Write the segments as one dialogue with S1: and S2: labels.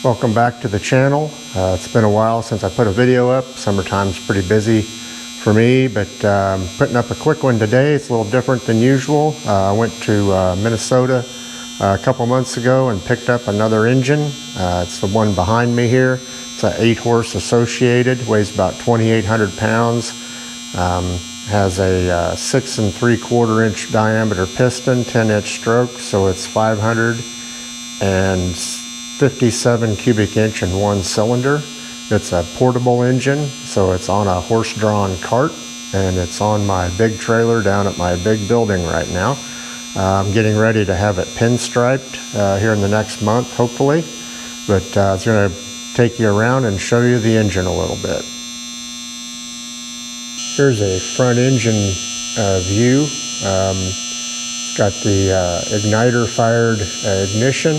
S1: Welcome back to the channel. It's been a while since I put a video up. Summertime's pretty busy for me, but putting up a quick one today. It's a little different than usual. I went to Minnesota a couple months ago and picked up another engine. It's the one behind me here. It's an 8-horse Associated, weighs about 2,800 pounds. Has a 6 3/4 inch diameter piston, 10-inch stroke, so it's 557 cubic inch in one cylinder. It's a portable engine, so it's on a horse-drawn cart, and it's on my big trailer down at my big building right now. I'm getting ready to have it pinstriped here in the next month, hopefully, but it's going to take you around and show you the engine a little bit. Here's a front engine view. It's got the igniter fired ignition,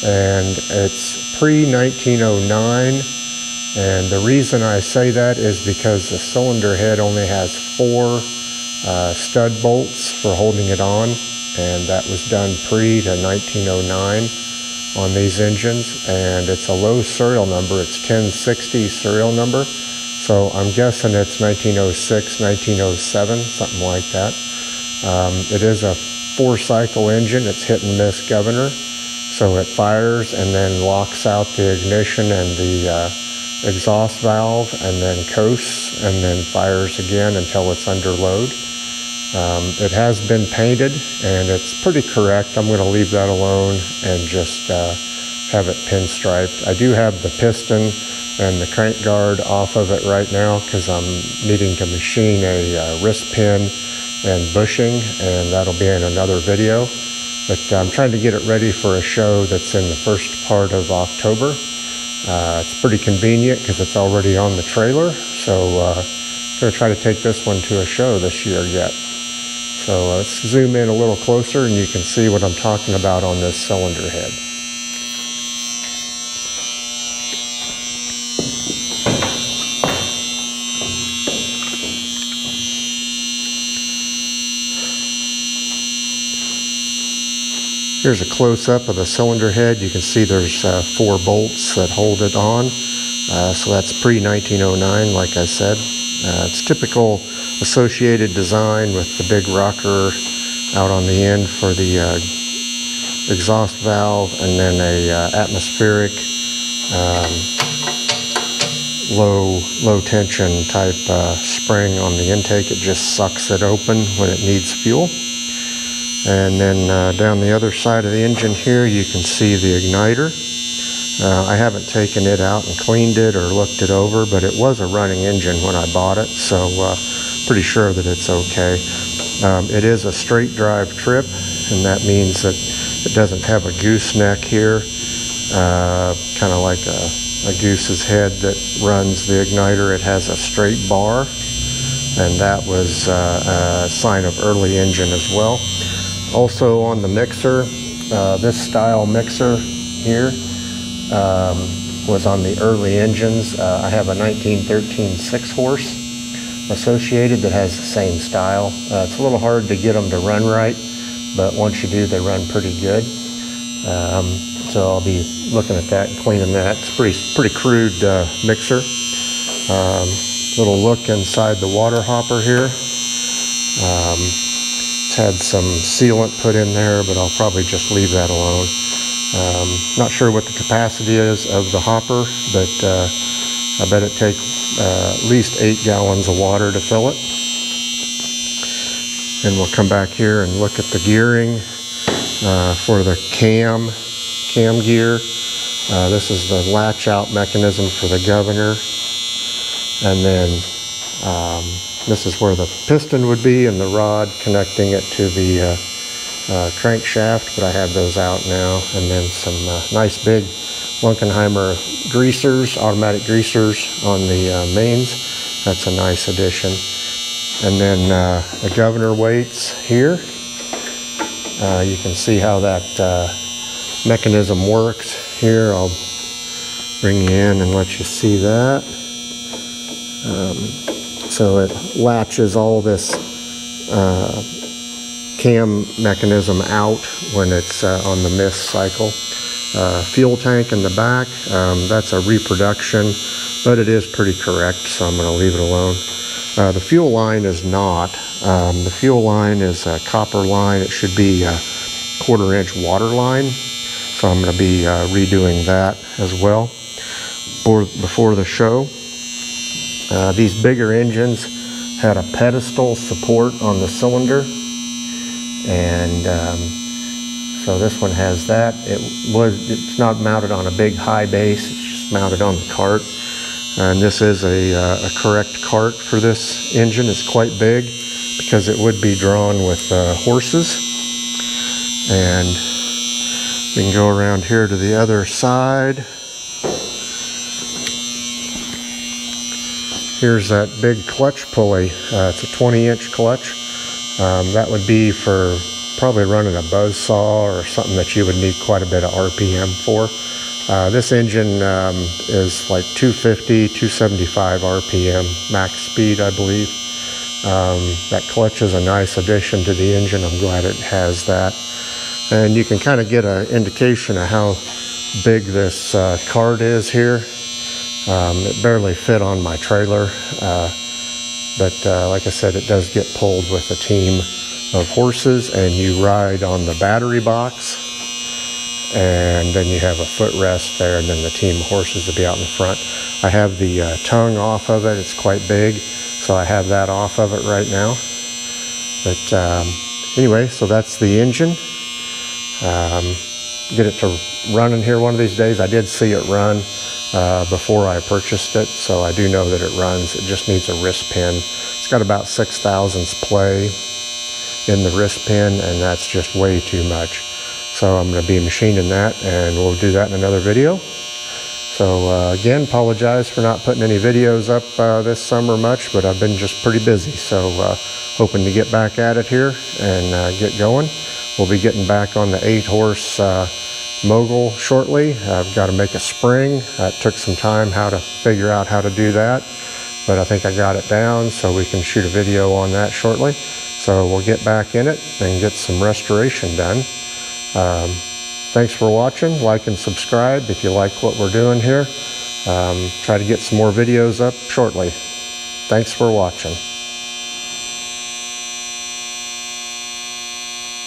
S1: and it's pre-1909. And the reason I say that is because the cylinder head only has 4 stud bolts for holding it on, and that was done pre to 1909 on these engines. And it's a low serial number. It's 1060 serial number. So I'm guessing it's 1906, 1907, something like that. It is a 4-cycle engine. It's hit and miss governor. So it fires and then locks out the ignition and the exhaust valve, and then coasts and then fires again until it's under load. It has been painted and it's pretty correct. I'm going to leave that alone and just have it pinstriped. I do have the piston and the crank guard off of it right now because I'm needing to machine a wrist pin and bushing, and that'll be in another video. But I'm trying to get it ready for a show that's in the first part of October. It's pretty convenient because it's already on the trailer, so I'm going to try to take this one to a show this year yet. So let's zoom in a little closer and you can see what I'm talking about on this cylinder head. Here's a close-up of the cylinder head. You can see there's 4 bolts that hold it on. So that's pre-1909, like I said. It's typical Associated design with the big rocker out on the end for the exhaust valve, and then a atmospheric low tension type spring on the intake. It just sucks it open when it needs fuel. And then down the other side of the engine here, you can see the igniter. I haven't taken it out and cleaned it or looked it over, but it was a running engine when I bought it, so pretty sure that it's okay. It is a straight drive trip, and that means that it doesn't have a gooseneck here, kind of like a goose's head that runs the igniter. It has a straight bar, and that was a sign of early engine as well. Also on the mixer, this style mixer here was on the early engines. I have a 1913 6-horse Associated that has the same style. It's a little hard to get them to run right, but once you do, they run pretty good. So I'll be looking at that and cleaning that. It's pretty crude mixer. Little look inside the water hopper here. It's had some sealant put in there, but I'll probably just leave that alone. Not sure what the capacity is of the hopper, but I bet it takes at least 8 gallons of water to fill it. And we'll come back here and look at the gearing for the cam gear. This is the latch out mechanism for the governor, and then this is where the piston would be and the rod connecting it to the crankshaft, but I have those out now. And then some nice big Lunkenheimer greasers, automatic greasers on the mains. That's a nice addition. And then the governor weights here. You can see how that mechanism works here. I'll bring you in and let you see that. So it latches all this cam mechanism out when it's on the miss cycle. fuel tank in the back. That's a reproduction, but it is pretty correct, so I'm going to leave it alone. The fuel line is not. The fuel line is a copper line. It should be a 1/4 inch water line, so I'm going to be redoing that as well before the show. These bigger engines had a pedestal support on the cylinder, and so this one has that. It's not mounted on a big high base, it's just mounted on the cart. And this is a correct cart for this engine. It's quite big because it would be drawn with horses. And we can go around here to the other side. Here's that big clutch pulley. It's a 20-inch clutch. That would be for probably running a buzzsaw or something that you would need quite a bit of RPM for. This engine is like 250, 275 RPM max speed, I believe. That clutch is a nice addition to the engine. I'm glad it has that. And you can kind of get an indication of how big this cart is here. It barely fit on my trailer, but like I said, it does get pulled with a team of horses, and you ride on the battery box, and then you have a footrest there, and then the team of horses will be out in the front. I have the tongue off of it. It's quite big, so I have that off of it right now. But anyway, so that's the engine. Get it to running here one of these days. I did see it run before I purchased it, so I do know that it runs. It just needs a wrist pin. It's got about 6 thousandths play in the wrist pin, and that's just way too much. So I'm going to be machining that, and we'll do that in another video. So again, apologize for not putting any videos up this summer much, but I've been just pretty busy. So hoping to get back at it here and get going. We'll be getting back on the 8-horse mogul shortly. I've got to make a spring. It took some time how to figure out how to do that, but I think I got it down, so we can shoot a video on that shortly. So we'll get back in it and get some restoration done. Thanks for watching. Like and subscribe if you like what we're doing here. Try to get some more videos up shortly. Thanks for watching.